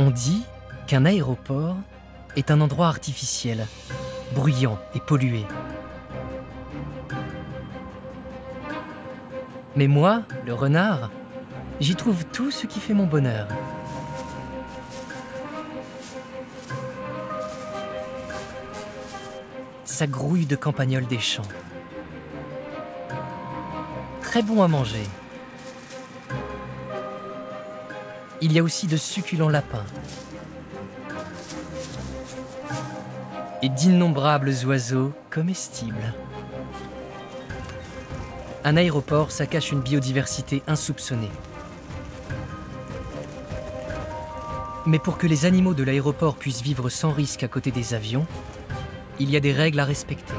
On dit qu'un aéroport est un endroit artificiel, bruyant et pollué. Mais moi, le renard, j'y trouve tout ce qui fait mon bonheur. Ça grouille de campagnols des champs. Très bon à manger. Il y a aussi de succulents lapins. Et d'innombrables oiseaux comestibles. Un aéroport, ça cache une biodiversité insoupçonnée. Mais pour que les animaux de l'aéroport puissent vivre sans risque à côté des avions, il y a des règles à respecter.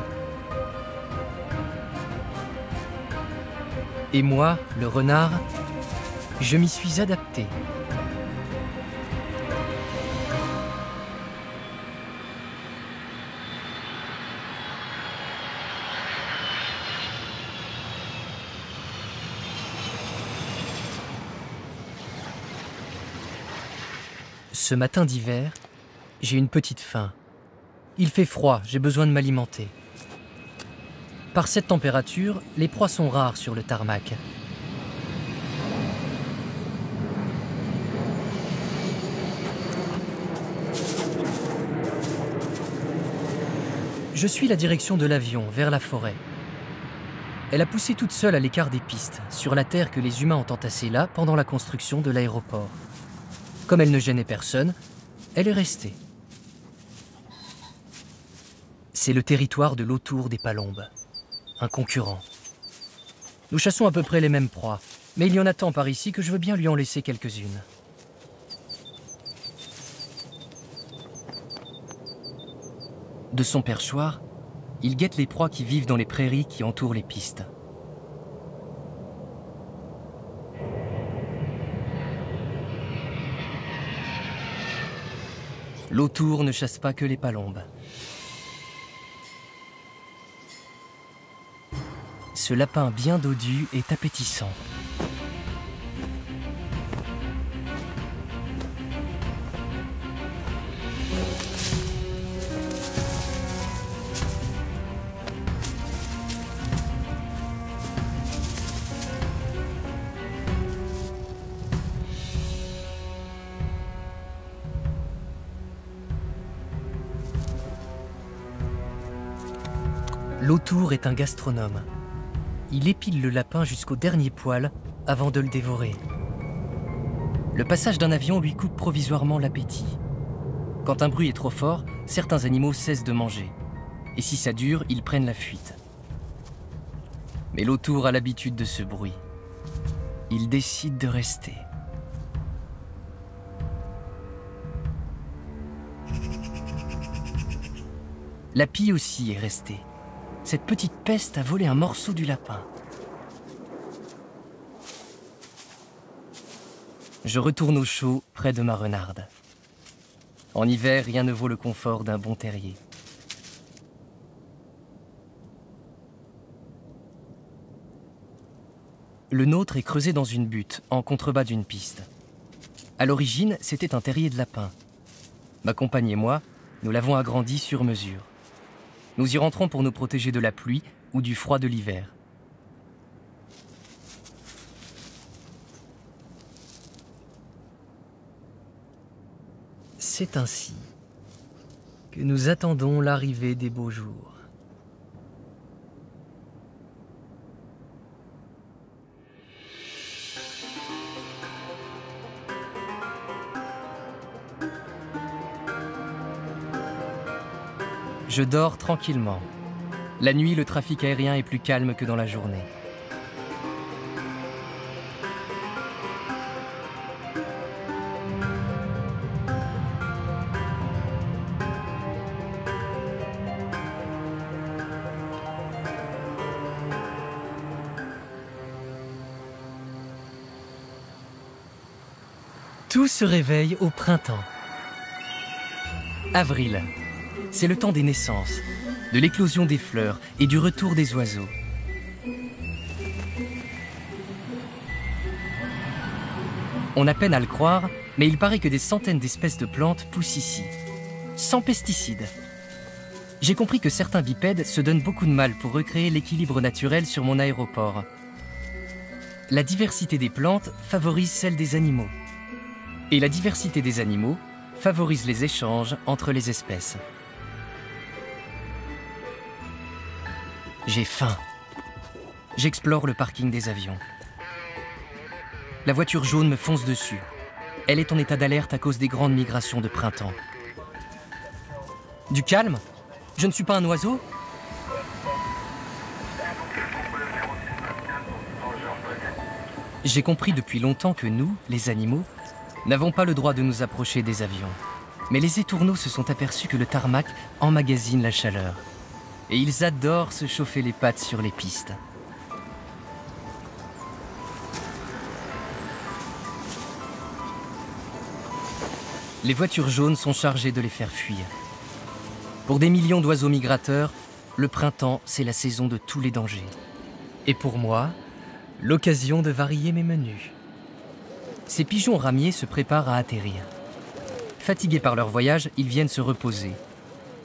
Et moi, le renard, je m'y suis adapté. Ce matin d'hiver, j'ai une petite faim. Il fait froid, j'ai besoin de m'alimenter. Par cette température, les proies sont rares sur le tarmac. Je suis la direction de l'avion, vers la forêt. Elle a poussé toute seule à l'écart des pistes, sur la terre que les humains ont entassée là pendant la construction de l'aéroport. Comme elle ne gênait personne, elle est restée. C'est le territoire de l'autour des palombes, un concurrent. Nous chassons à peu près les mêmes proies, mais il y en a tant par ici que je veux bien lui en laisser quelques-unes. De son perchoir, il guette les proies qui vivent dans les prairies qui entourent les pistes. L'autour ne chasse pas que les palombes. Ce lapin bien dodu est appétissant. L'autour est un gastronome. Il épile le lapin jusqu'au dernier poil avant de le dévorer. Le passage d'un avion lui coupe provisoirement l'appétit. Quand un bruit est trop fort, certains animaux cessent de manger. Et si ça dure, ils prennent la fuite. Mais l'autour a l'habitude de ce bruit. Il décide de rester. La pie aussi est restée. Cette petite peste a volé un morceau du lapin. Je retourne au chaud près de ma renarde. En hiver, rien ne vaut le confort d'un bon terrier. Le nôtre est creusé dans une butte, en contrebas d'une piste. À l'origine, c'était un terrier de lapins. Ma compagne et moi, nous l'avons agrandi sur mesure. Nous y rentrons pour nous protéger de la pluie ou du froid de l'hiver. C'est ainsi que nous attendons l'arrivée des beaux jours. Je dors tranquillement. La nuit, le trafic aérien est plus calme que dans la journée. Tout se réveille au printemps. Avril. C'est le temps des naissances, de l'éclosion des fleurs et du retour des oiseaux. On a peine à le croire, mais il paraît que des centaines d'espèces de plantes poussent ici, sans pesticides. J'ai compris que certains bipèdes se donnent beaucoup de mal pour recréer l'équilibre naturel sur mon aéroport. La diversité des plantes favorise celle des animaux. Et la diversité des animaux favorise les échanges entre les espèces. J'ai faim. J'explore le parking des avions. La voiture jaune me fonce dessus. Elle est en état d'alerte à cause des grandes migrations de printemps. Du calme? Je ne suis pas un oiseau? J'ai compris depuis longtemps que nous, les animaux, n'avons pas le droit de nous approcher des avions. Mais les étourneaux se sont aperçus que le tarmac emmagasine la chaleur. Et ils adorent se chauffer les pattes sur les pistes. Les voitures jaunes sont chargées de les faire fuir. Pour des millions d'oiseaux migrateurs, le printemps, c'est la saison de tous les dangers. Et pour moi, l'occasion de varier mes menus. Ces pigeons ramiers se préparent à atterrir. Fatigués par leur voyage, ils viennent se reposer.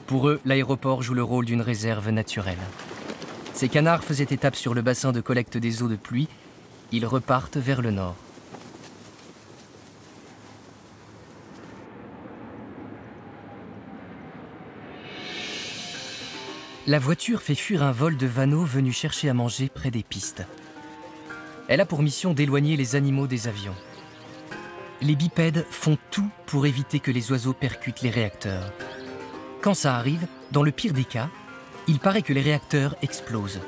Pour eux, l'aéroport joue le rôle d'une réserve naturelle. Ces canards faisaient étape sur le bassin de collecte des eaux de pluie. Ils repartent vers le nord. La voiture fait fuir un vol de vanneaux venus chercher à manger près des pistes. Elle a pour mission d'éloigner les animaux des avions. Les bipèdes font tout pour éviter que les oiseaux percutent les réacteurs. Quand ça arrive, dans le pire des cas, il paraît que les réacteurs explosent.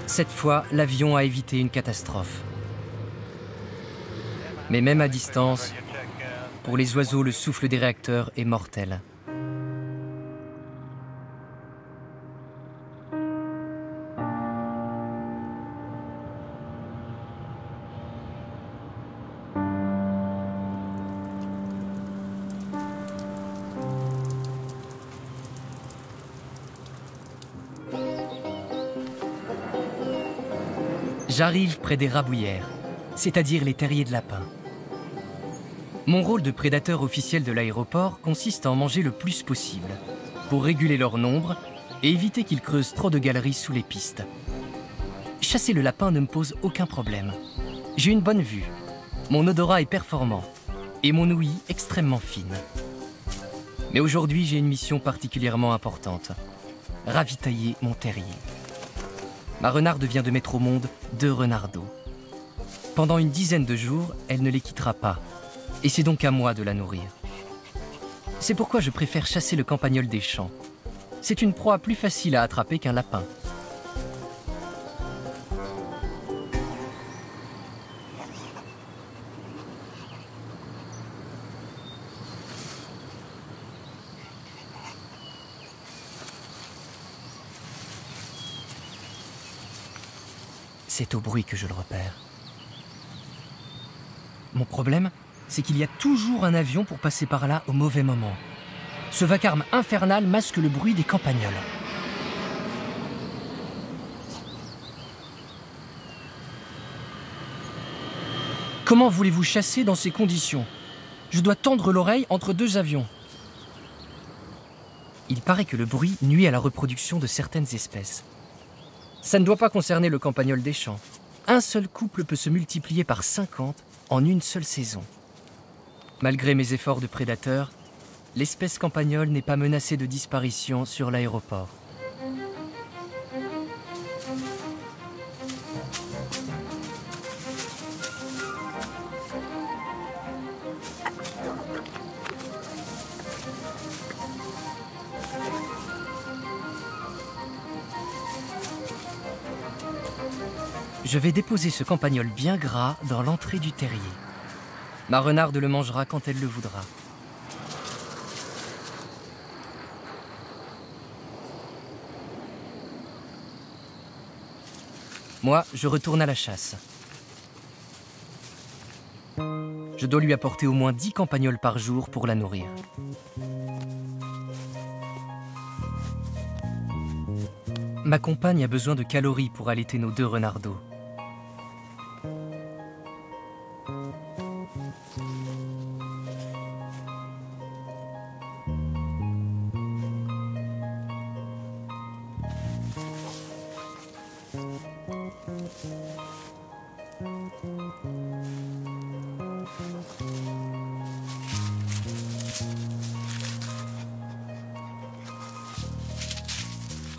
Cette fois, l'avion a évité une catastrophe. Mais même à distance, pour les oiseaux, le souffle des réacteurs est mortel. J'arrive près des rabouillères, c'est-à-dire les terriers de lapins. Mon rôle de prédateur officiel de l'aéroport consiste à en manger le plus possible, pour réguler leur nombre et éviter qu'ils creusent trop de galeries sous les pistes. Chasser le lapin ne me pose aucun problème. J'ai une bonne vue, mon odorat est performant et mon ouïe extrêmement fine. Mais aujourd'hui, j'ai une mission particulièrement importante, ravitailler mon terrier. Ma renarde vient de mettre au monde 2 renardeaux. Pendant une dizaine de jours, elle ne les quittera pas. Et c'est donc à moi de la nourrir. C'est pourquoi je préfère chasser le campagnol des champs. C'est une proie plus facile à attraper qu'un lapin. C'est au bruit que je le repère. Mon problème, c'est qu'il y a toujours un avion pour passer par là au mauvais moment. Ce vacarme infernal masque le bruit des campagnols. Comment voulez-vous chasser dans ces conditions? Je dois tendre l'oreille entre 2 avions. Il paraît que le bruit nuit à la reproduction de certaines espèces. Ça ne doit pas concerner le campagnol des champs. Un seul couple peut se multiplier par 50 en une seule saison. Malgré mes efforts de prédateur, l'espèce campagnole n'est pas menacée de disparition sur l'aéroport. Je vais déposer ce campagnol bien gras dans l'entrée du terrier. Ma renarde le mangera quand elle le voudra. Moi, je retourne à la chasse. Je dois lui apporter au moins 10 campagnols par jour pour la nourrir. Ma compagne a besoin de calories pour allaiter nos 2 renardeaux.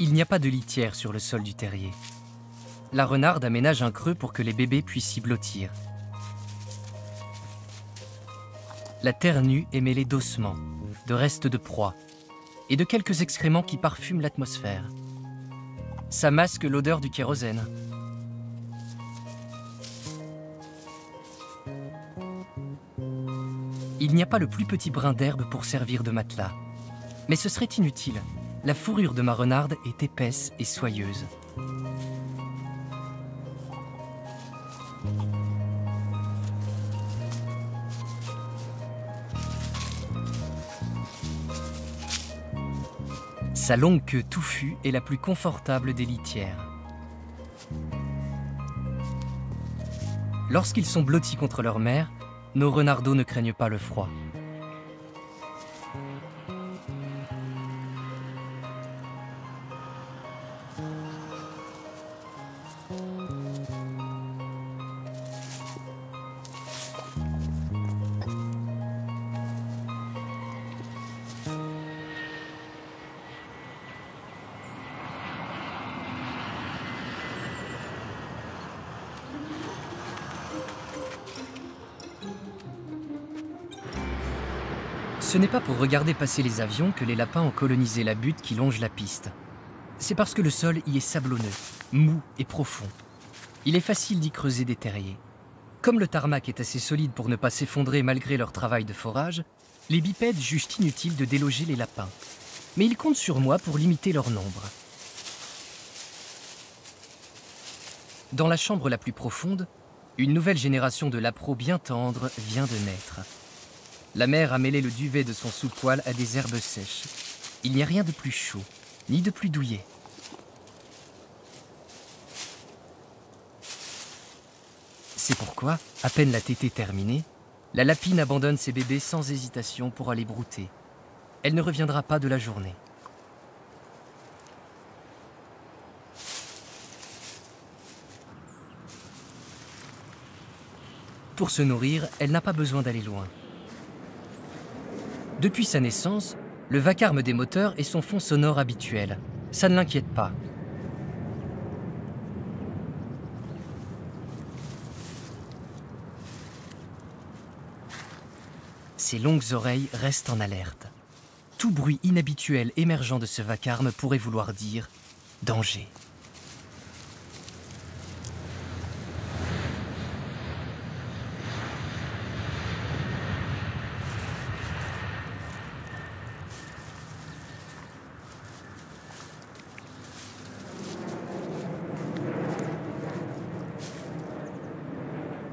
Il n'y a pas de litière sur le sol du terrier. La renarde aménage un creux pour que les bébés puissent s'y blottir. La terre nue est mêlée d'ossements, de restes de proie et de quelques excréments qui parfument l'atmosphère. Ça masque l'odeur du kérosène. Il n'y a pas le plus petit brin d'herbe pour servir de matelas. Mais ce serait inutile. La fourrure de ma renarde est épaisse et soyeuse. Sa longue queue touffue est la plus confortable des litières. Lorsqu'ils sont blottis contre leur mère, nos renardeaux ne craignent pas le froid. Ce n'est pas pour regarder passer les avions que les lapins ont colonisé la butte qui longe la piste. C'est parce que le sol y est sablonneux, mou et profond. Il est facile d'y creuser des terriers. Comme le tarmac est assez solide pour ne pas s'effondrer malgré leur travail de forage, les bipèdes jugent inutile de déloger les lapins. Mais ils comptent sur moi pour limiter leur nombre. Dans la chambre la plus profonde, une nouvelle génération de lapros bien tendres vient de naître. La mère a mêlé le duvet de son sous-poil à des herbes sèches. Il n'y a rien de plus chaud, ni de plus douillet. C'est pourquoi, à peine la tétée terminée, la lapine abandonne ses bébés sans hésitation pour aller brouter. Elle ne reviendra pas de la journée. Pour se nourrir, elle n'a pas besoin d'aller loin. Depuis sa naissance, le vacarme des moteurs est son fond sonore habituel. Ça ne l'inquiète pas. Ses longues oreilles restent en alerte. Tout bruit inhabituel émergeant de ce vacarme pourrait vouloir dire danger.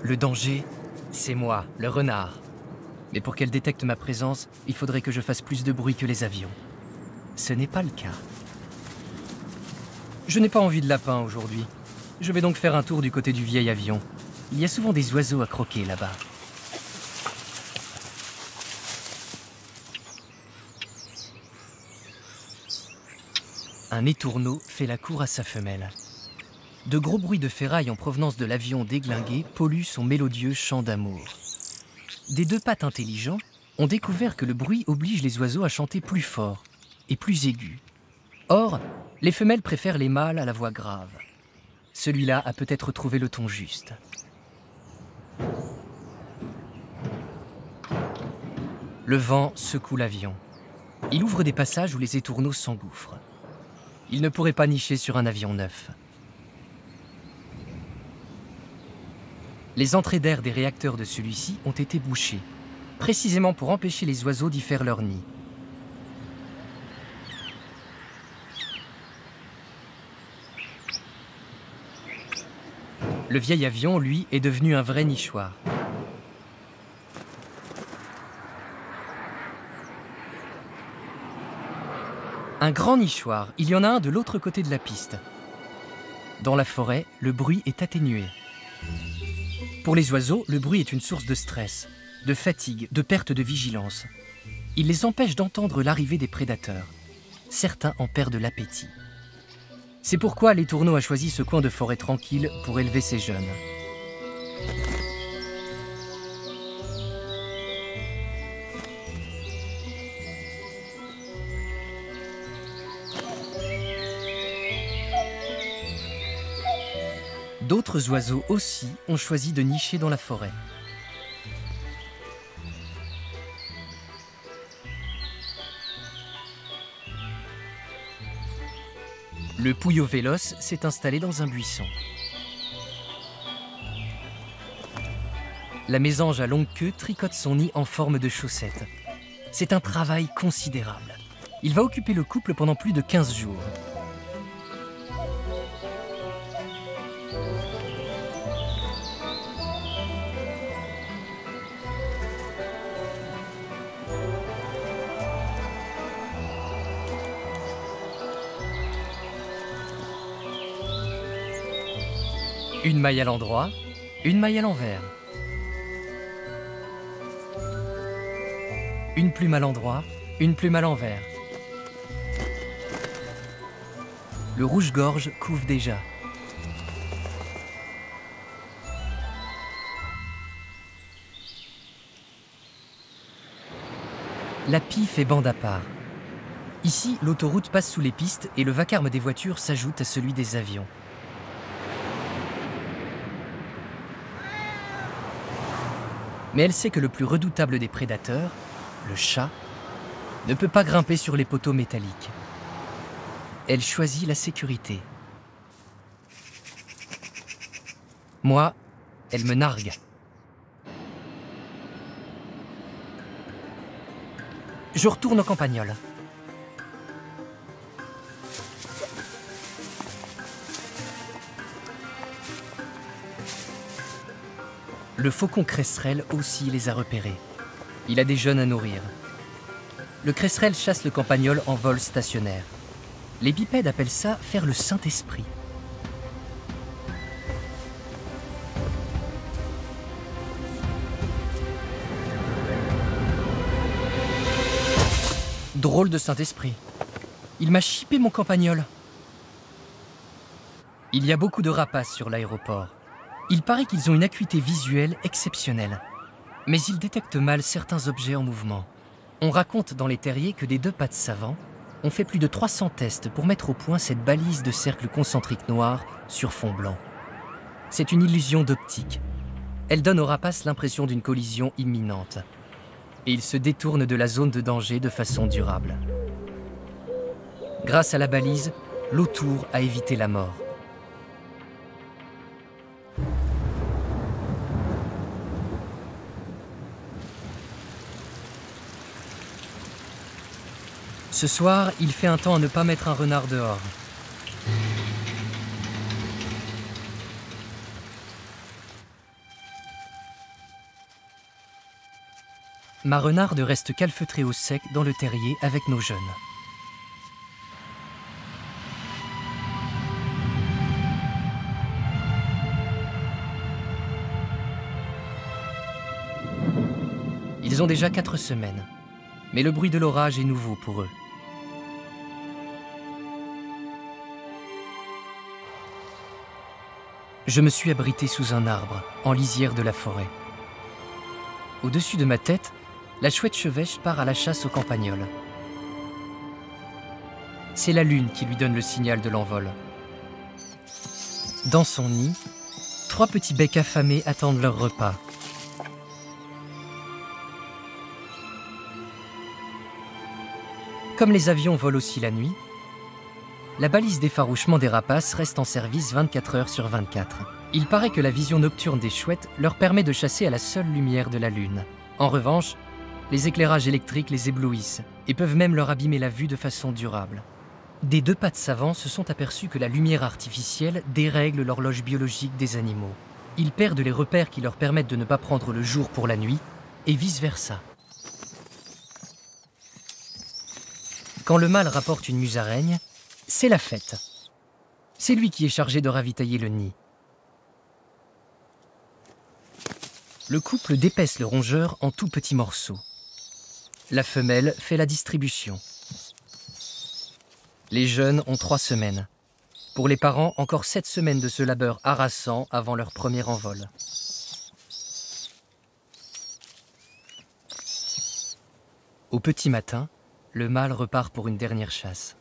Le danger, c'est moi, le renard. Mais pour qu'elle détecte ma présence, il faudrait que je fasse plus de bruit que les avions. Ce n'est pas le cas. Je n'ai pas envie de lapin aujourd'hui. Je vais donc faire un tour du côté du vieil avion. Il y a souvent des oiseaux à croquer là-bas. Un étourneau fait la cour à sa femelle. De gros bruits de ferraille en provenance de l'avion déglingué polluent son mélodieux chant d'amour. Des deux pattes intelligents ont découvert que le bruit oblige les oiseaux à chanter plus fort et plus aigu. Or, les femelles préfèrent les mâles à la voix grave. Celui-là a peut-être trouvé le ton juste. Le vent secoue l'avion. Il ouvre des passages où les étourneaux s'engouffrent. Il ne pourrait pas nicher sur un avion neuf. Les entrées d'air des réacteurs de celui-ci ont été bouchées, précisément pour empêcher les oiseaux d'y faire leur nid. Le vieil avion, lui, est devenu un vrai nichoir. Un grand nichoir, il y en a un de l'autre côté de la piste. Dans la forêt, le bruit est atténué. Pour les oiseaux, le bruit est une source de stress, de fatigue, de perte de vigilance. Il les empêche d'entendre l'arrivée des prédateurs. Certains en perdent l'appétit. C'est pourquoi Letourneau a choisi ce coin de forêt tranquille pour élever ses jeunes. D'autres oiseaux aussi ont choisi de nicher dans la forêt. Le pouillot véloce s'est installé dans un buisson. La mésange à longue queue tricote son nid en forme de chaussette. C'est un travail considérable. Il va occuper le couple pendant plus de 15 jours. Une maille à l'endroit, une maille à l'envers. Une plume à l'endroit, une plume à l'envers. Le rouge-gorge couve déjà. La pie fait bande à part. Ici, l'autoroute passe sous les pistes et le vacarme des voitures s'ajoute à celui des avions. Mais elle sait que le plus redoutable des prédateurs, le chat, ne peut pas grimper sur les poteaux métalliques. Elle choisit la sécurité. Moi, elle me nargue. Je retourne au campagnol. Le faucon cresserelle aussi les a repérés. Il a des jeunes à nourrir. Le cresserelle chasse le campagnol en vol stationnaire. Les bipèdes appellent ça faire le Saint-Esprit. Drôle de Saint-Esprit. Il m'a chippé mon campagnol. Il y a beaucoup de rapaces sur l'aéroport. Il paraît qu'ils ont une acuité visuelle exceptionnelle. Mais ils détectent mal certains objets en mouvement. On raconte dans les terriers que des 2 pattes savants ont fait plus de 300 tests pour mettre au point cette balise de cercles concentriques noirs sur fond blanc. C'est une illusion d'optique. Elle donne aux rapaces l'impression d'une collision imminente. Et ils se détournent de la zone de danger de façon durable. Grâce à la balise, l'autour a évité la mort. Ce soir, il fait un temps à ne pas mettre un renard dehors. Ma renarde reste calfeutrée au sec dans le terrier avec nos jeunes. Ils ont déjà 4 semaines, mais le bruit de l'orage est nouveau pour eux. Je me suis abrité sous un arbre, en lisière de la forêt. Au-dessus de ma tête, la chouette chevêche part à la chasse au campagnol. C'est la lune qui lui donne le signal de l'envol. Dans son nid, 3 petits becs affamés attendent leur repas. Comme les avions volent aussi la nuit, la balise d'effarouchement des rapaces reste en service 24 heures sur 24. Il paraît que la vision nocturne des chouettes leur permet de chasser à la seule lumière de la lune. En revanche, les éclairages électriques les éblouissent et peuvent même leur abîmer la vue de façon durable. Des 2 pattes savants se sont aperçus que la lumière artificielle dérègle l'horloge biologique des animaux. Ils perdent les repères qui leur permettent de ne pas prendre le jour pour la nuit et vice-versa. Quand le mâle rapporte une musaraigne, c'est la fête. C'est lui qui est chargé de ravitailler le nid. Le couple dépaisse le rongeur en tout petits morceaux. La femelle fait la distribution. Les jeunes ont 3 semaines. Pour les parents, encore 7 semaines de ce labeur harassant avant leur premier envol. Au petit matin, le mâle repart pour une dernière chasse.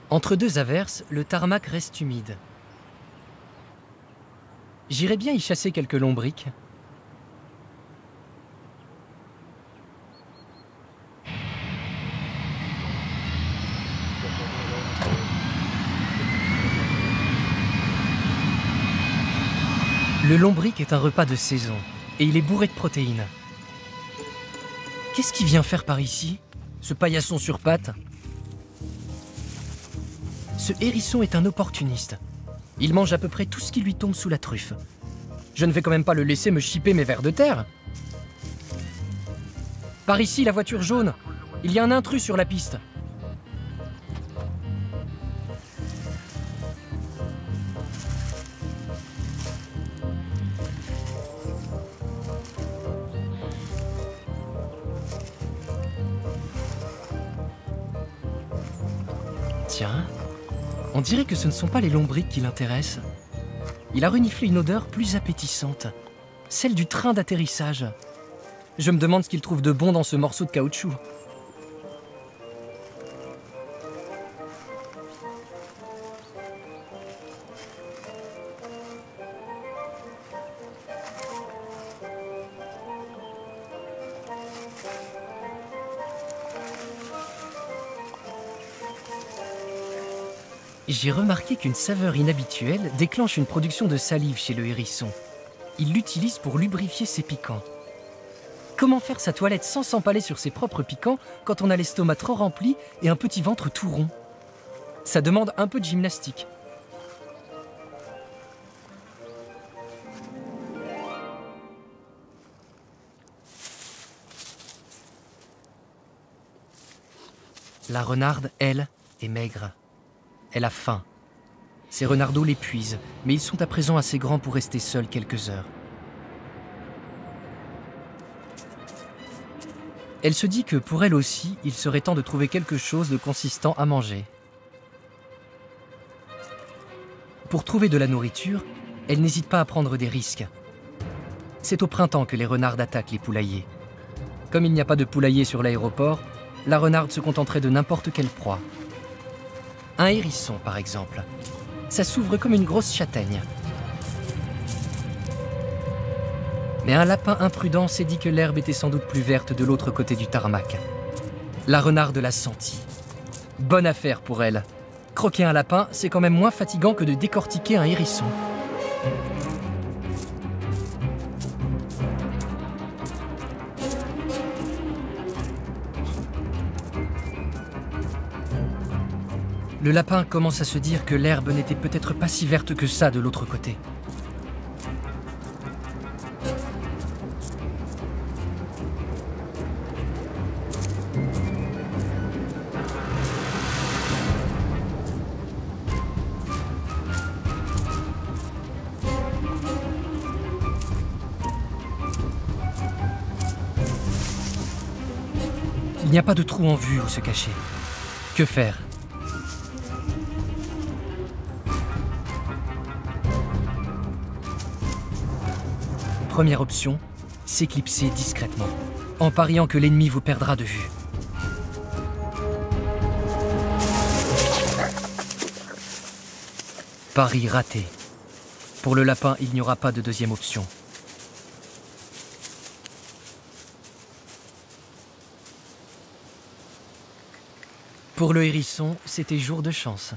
Entre deux averses, le tarmac reste humide. J'irais bien y chasser quelques lombrics. Le lombric est un repas de saison, et il est bourré de protéines. Qu'est-ce qu'il vient faire par ici, ce paillasson sur pattes? Ce hérisson est un opportuniste. Il mange à peu près tout ce qui lui tombe sous la truffe. Je ne vais quand même pas le laisser me chipper mes vers de terre. Par ici, la voiture jaune. Il y a un intrus sur la piste. Tiens, on dirait que ce ne sont pas les lombrics qui l'intéressent. Il a reniflé une odeur plus appétissante, celle du train d'atterrissage. Je me demande ce qu'il trouve de bon dans ce morceau de caoutchouc. J'ai remarqué qu'une saveur inhabituelle déclenche une production de salive chez le hérisson. Il l'utilise pour lubrifier ses piquants. Comment faire sa toilette sans s'empaler sur ses propres piquants quand on a l'estomac trop rempli et un petit ventre tout rond? Ça demande un peu de gymnastique. La renarde, elle, est maigre. Elle a faim. Ses renardeaux l'épuisent, mais ils sont à présent assez grands pour rester seuls quelques heures. Elle se dit que pour elle aussi, il serait temps de trouver quelque chose de consistant à manger. Pour trouver de la nourriture, elle n'hésite pas à prendre des risques. C'est au printemps que les renardes attaquent les poulaillers. Comme il n'y a pas de poulailler sur l'aéroport, la renarde se contenterait de n'importe quelle proie. Un hérisson, par exemple. Ça s'ouvre comme une grosse châtaigne. Mais un lapin imprudent s'est dit que l'herbe était sans doute plus verte de l'autre côté du tarmac. La renarde l'a senti. Bonne affaire pour elle. Croquer un lapin, c'est quand même moins fatigant que de décortiquer un hérisson. Le lapin commence à se dire que l'herbe n'était peut-être pas si verte que ça de l'autre côté. Il n'y a pas de trou en vue où se cacher. Que faire ? Première option, s'éclipser discrètement, en pariant que l'ennemi vous perdra de vue. Pari raté. Pour le lapin, il n'y aura pas de deuxième option. Pour le hérisson, c'était jour de chance.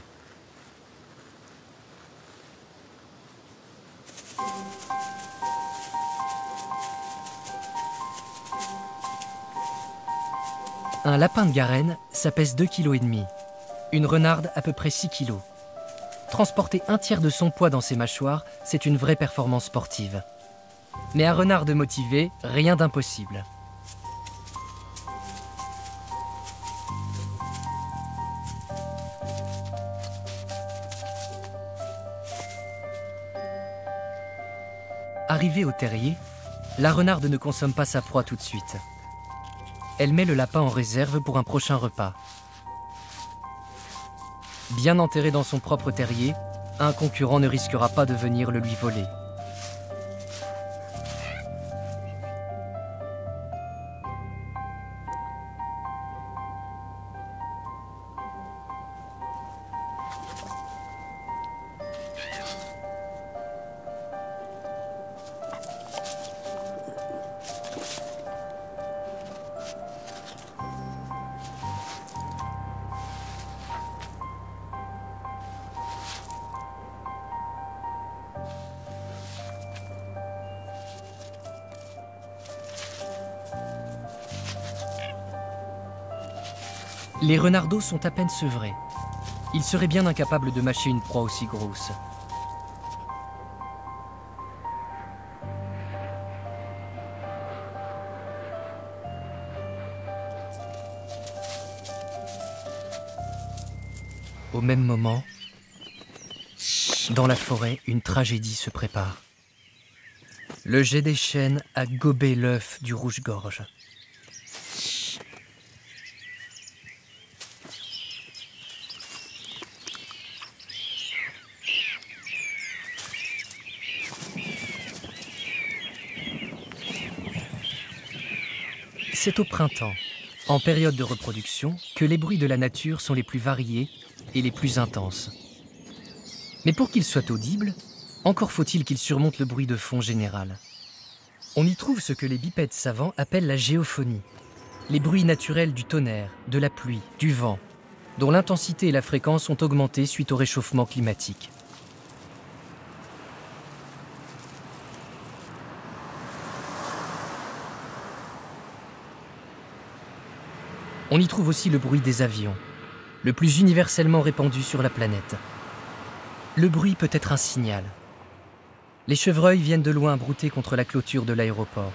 Un lapin de Garenne, ça pèse 2,5 kg. Une renarde, à peu près 6 kg. Transporter un tiers de son poids dans ses mâchoires, c'est une vraie performance sportive. Mais à renarde motivé, rien d'impossible. Arrivée au terrier, la renarde ne consomme pas sa proie tout de suite. Elle met le lapin en réserve pour un prochain repas. Bien enterré dans son propre terrier, un concurrent ne risquera pas de venir le lui voler. Les renardeaux sont à peine sevrés. Ils seraient bien incapables de mâcher une proie aussi grosse. Au même moment, dans la forêt, une tragédie se prépare. Le jet des chênes a gobé l'œuf du rouge-gorge. C'est au printemps, en période de reproduction, que les bruits de la nature sont les plus variés et les plus intenses. Mais pour qu'ils soient audibles, encore faut-il qu'ils surmontent le bruit de fond général. On y trouve ce que les bipèdes savants appellent la géophonie, les bruits naturels du tonnerre, de la pluie, du vent, dont l'intensité et la fréquence ont augmenté suite au réchauffement climatique. On y trouve aussi le bruit des avions, le plus universellement répandu sur la planète. Le bruit peut être un signal. Les chevreuils viennent de loin brouter contre la clôture de l'aéroport.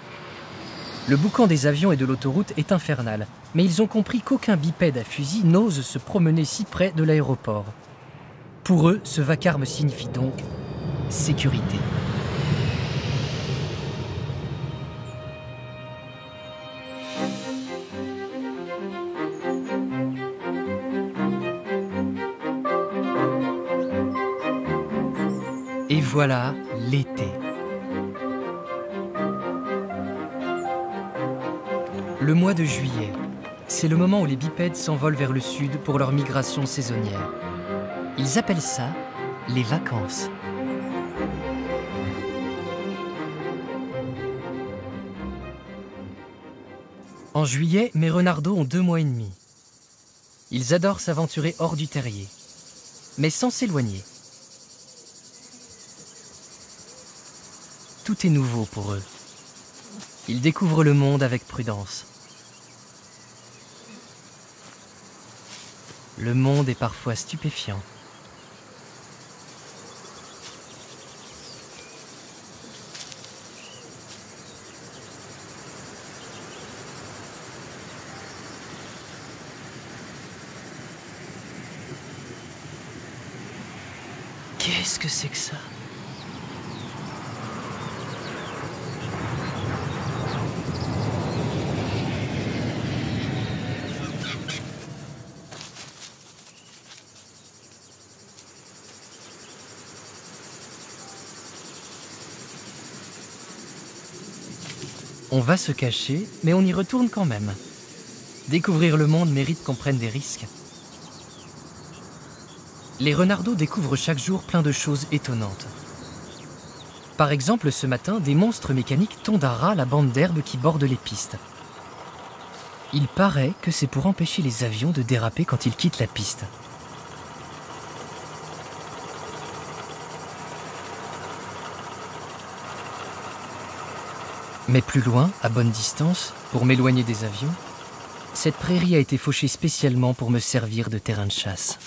Le boucan des avions et de l'autoroute est infernal, mais ils ont compris qu'aucun bipède à fusil n'ose se promener si près de l'aéroport. Pour eux, ce vacarme signifie donc sécurité. Et voilà l'été. Le mois de juillet, c'est le moment où les bipèdes s'envolent vers le sud pour leur migration saisonnière. Ils appellent ça les vacances. En juillet, mes renardeaux ont 2 mois et demi. Ils adorent s'aventurer hors du terrier, mais sans s'éloigner. Tout est nouveau pour eux. Ils découvrent le monde avec prudence. Le monde est parfois stupéfiant. Qu'est-ce que c'est que ça ? On va se cacher, mais on y retourne quand même. Découvrir le monde mérite qu'on prenne des risques. Les renardeaux découvrent chaque jour plein de choses étonnantes. Par exemple, ce matin, des monstres mécaniques tondent à ras la bande d'herbe qui borde les pistes. Il paraît que c'est pour empêcher les avions de déraper quand ils quittent la piste. Mais plus loin, à bonne distance, pour m'éloigner des avions, cette prairie a été fauchée spécialement pour me servir de terrain de chasse.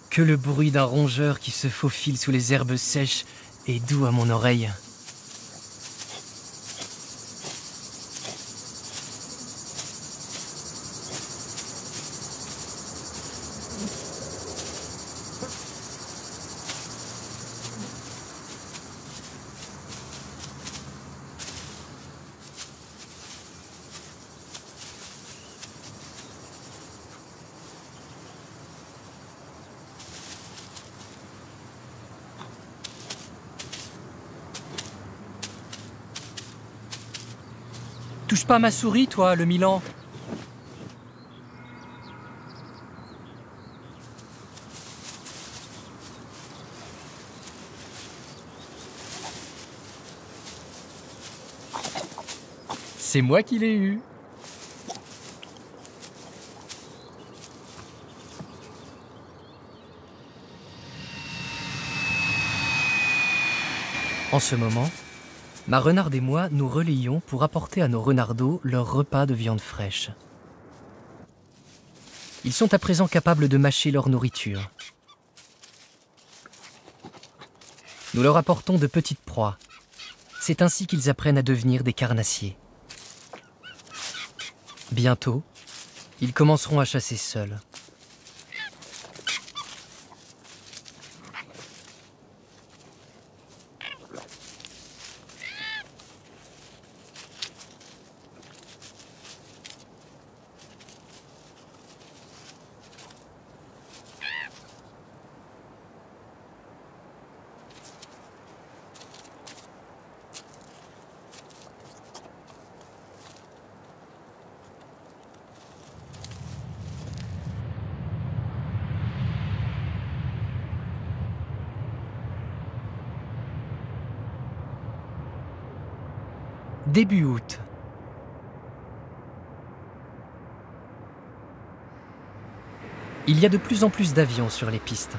Que le bruit d'un rongeur qui se faufile sous les herbes sèches est doux à mon oreille. Touche pas à ma souris, toi, le Milan. C'est moi qui l'ai eu. En ce moment, ma renarde et moi nous relayons pour apporter à nos renardeaux leur repas de viande fraîche. Ils sont à présent capables de mâcher leur nourriture. Nous leur apportons de petites proies. C'est ainsi qu'ils apprennent à devenir des carnassiers. Bientôt, ils commenceront à chasser seuls. Début août. Il y a de plus en plus d'avions sur les pistes.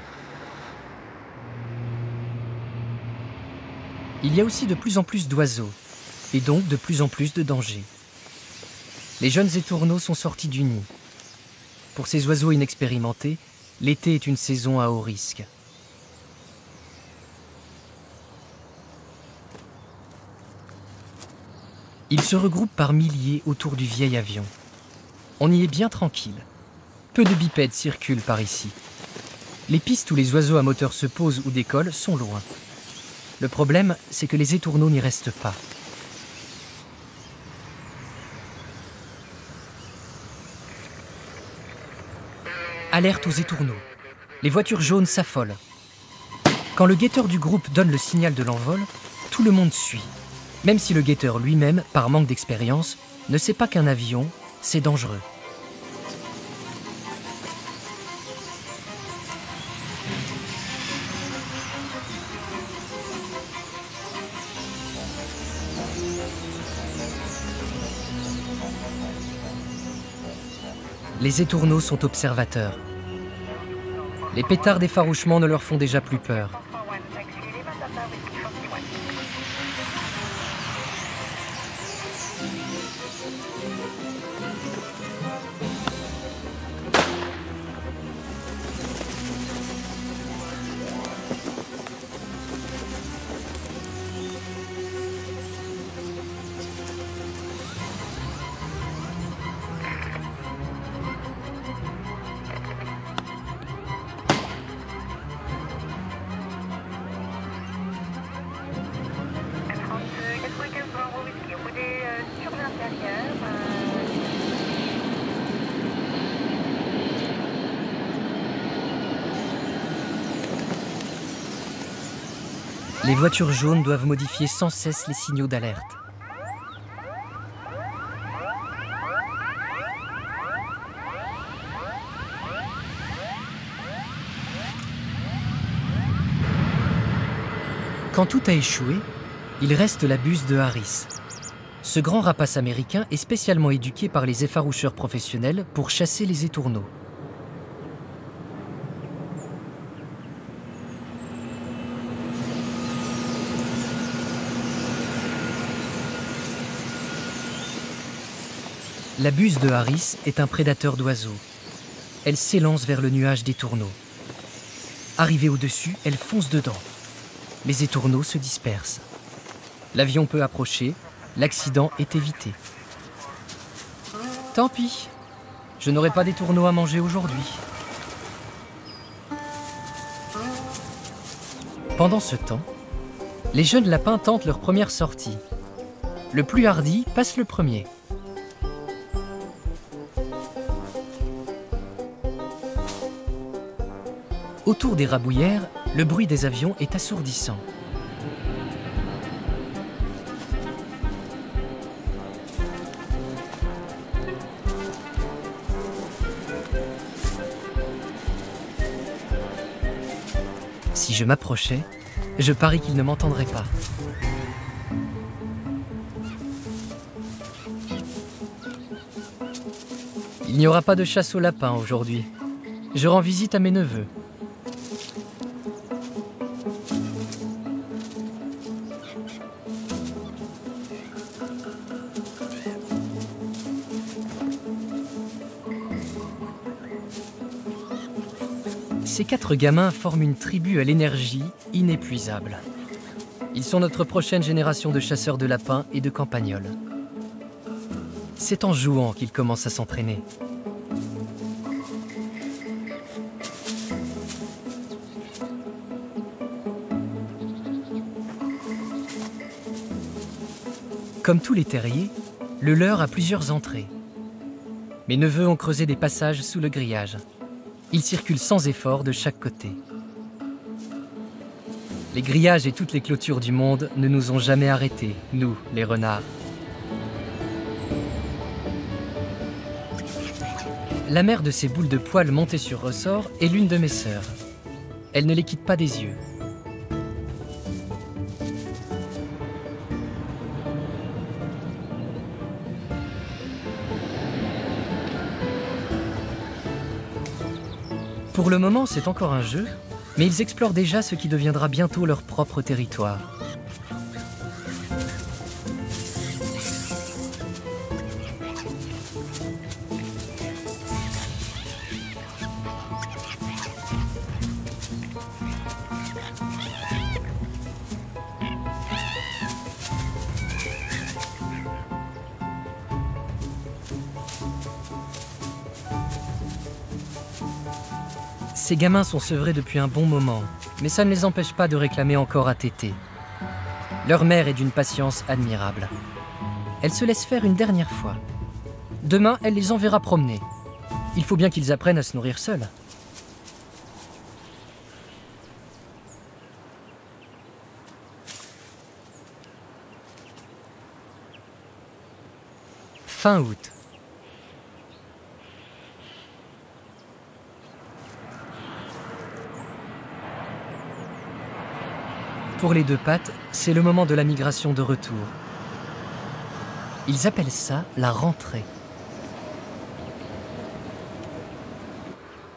Il y a aussi de plus en plus d'oiseaux, et donc de plus en plus de dangers. Les jeunes étourneaux sont sortis du nid. Pour ces oiseaux inexpérimentés, l'été est une saison à haut risque. Ils se regroupent par milliers autour du vieil avion. On y est bien tranquille. Peu de bipèdes circulent par ici. Les pistes où les oiseaux à moteur se posent ou décollent sont loin. Le problème, c'est que les étourneaux n'y restent pas. Alerte aux étourneaux. Les voitures jaunes s'affolent. Quand le guetteur du groupe donne le signal de l'envol, tout le monde suit. Même si le guetteur lui-même, par manque d'expérience, ne sait pas qu'un avion, c'est dangereux. Les étourneaux sont observateurs. Les pétards d'effarouchement ne leur font déjà plus peur. Les voitures jaunes doivent modifier sans cesse les signaux d'alerte. Quand tout a échoué, il reste la buse de Harris. Ce grand rapace américain est spécialement éduqué par les effaroucheurs professionnels pour chasser les étourneaux. La buse de Harris est un prédateur d'oiseaux. Elle s'élance vers le nuage d'étourneaux. Arrivée au-dessus, elle fonce dedans. Les étourneaux se dispersent. L'avion peut approcher, l'accident est évité. Tant pis, je n'aurai pas d'étourneaux à manger aujourd'hui. Pendant ce temps, les jeunes lapins tentent leur première sortie. Le plus hardi passe le premier. Autour des rabouillères, le bruit des avions est assourdissant. Si je m'approchais, je parie qu'il ne m'entendrait pas. Il n'y aura pas de chasse au lapin aujourd'hui. Je rends visite à mes neveux. Ces 4 gamins forment une tribu à l'énergie inépuisable. Ils sont notre prochaine génération de chasseurs de lapins et de campagnols. C'est en jouant qu'ils commencent à s'entraîner. Comme tous les terriers, le leur a plusieurs entrées. Mes neveux ont creusé des passages sous le grillage. Ils circulent sans effort de chaque côté. Les grillages et toutes les clôtures du monde ne nous ont jamais arrêtés, nous, les renards. La mère de ces boules de poils montées sur ressort est l'une de mes sœurs. Elle ne les quitte pas des yeux. Pour le moment, c'est encore un jeu, mais ils explorent déjà ce qui deviendra bientôt leur propre territoire. Ces gamins sont sevrés depuis un bon moment, mais ça ne les empêche pas de réclamer encore à téter. Leur mère est d'une patience admirable. Elle se laisse faire une dernière fois. Demain, elle les enverra promener. Il faut bien qu'ils apprennent à se nourrir seuls. Fin août. Pour les 2 pattes, c'est le moment de la migration de retour. Ils appellent ça la rentrée.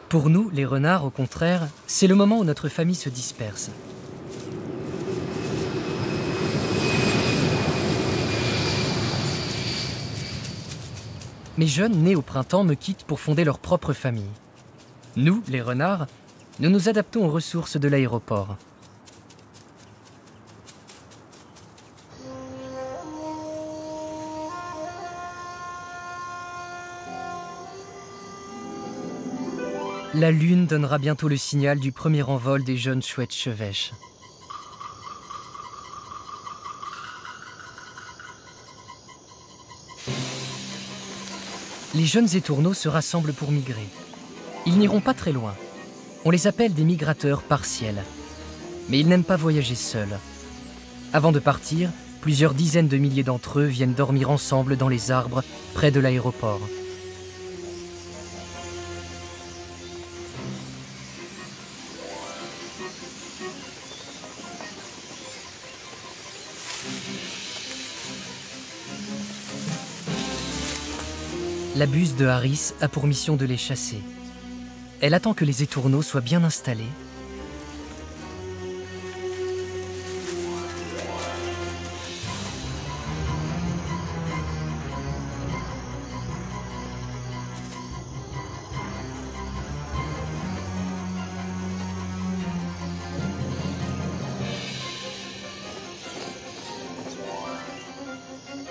Pour nous, les renards, au contraire, c'est le moment où notre famille se disperse. Mes jeunes nés au printemps me quittent pour fonder leur propre famille. Nous, les renards, nous nous adaptons aux ressources de l'aéroport. La lune donnera bientôt le signal du premier envol des jeunes chouettes chevêches. Les jeunes étourneaux se rassemblent pour migrer. Ils n'iront pas très loin. On les appelle des migrateurs partiels. Mais ils n'aiment pas voyager seuls. Avant de partir, plusieurs dizaines de milliers d'entre eux viennent dormir ensemble dans les arbres près de l'aéroport. La buse de Harris a pour mission de les chasser. Elle attend que les étourneaux soient bien installés.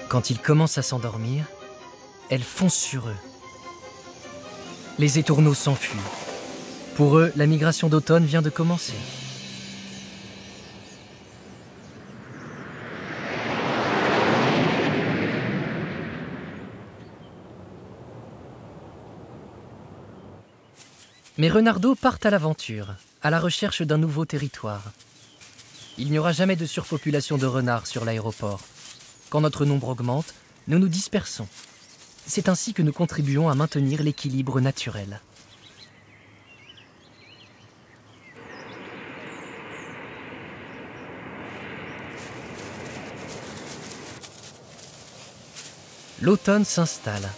Quand ils commencent à s'endormir, elle fonce sur eux. Les étourneaux s'enfuient. Pour eux, la migration d'automne vient de commencer. Mes renardeaux partent à l'aventure, à la recherche d'un nouveau territoire. Il n'y aura jamais de surpopulation de renards sur l'aéroport. Quand notre nombre augmente, nous nous dispersons. C'est ainsi que nous contribuons à maintenir l'équilibre naturel. L'automne s'installe.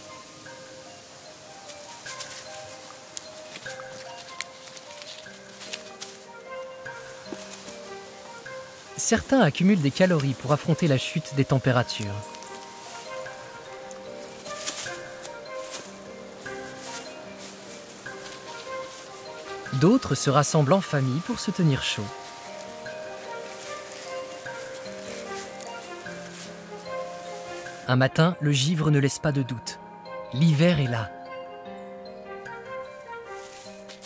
Certains accumulent des calories pour affronter la chute des températures. D'autres se rassemblent en famille pour se tenir chaud. Un matin, le givre ne laisse pas de doute. L'hiver est là.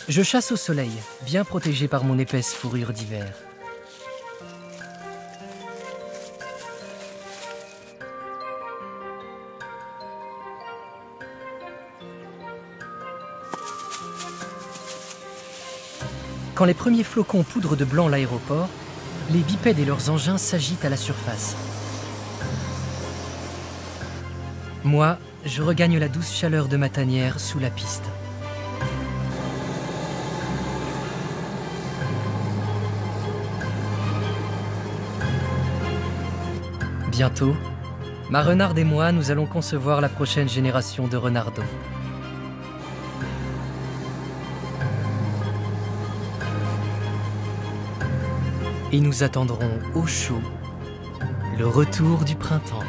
Je chasse au soleil, bien protégé par mon épaisse fourrure d'hiver. Quand les premiers flocons poudrent de blanc l'aéroport, les bipèdes et leurs engins s'agitent à la surface. Moi, je regagne la douce chaleur de ma tanière sous la piste. Bientôt, ma renarde et moi, nous allons concevoir la prochaine génération de renardeaux. Et nous attendrons au chaud le retour du printemps.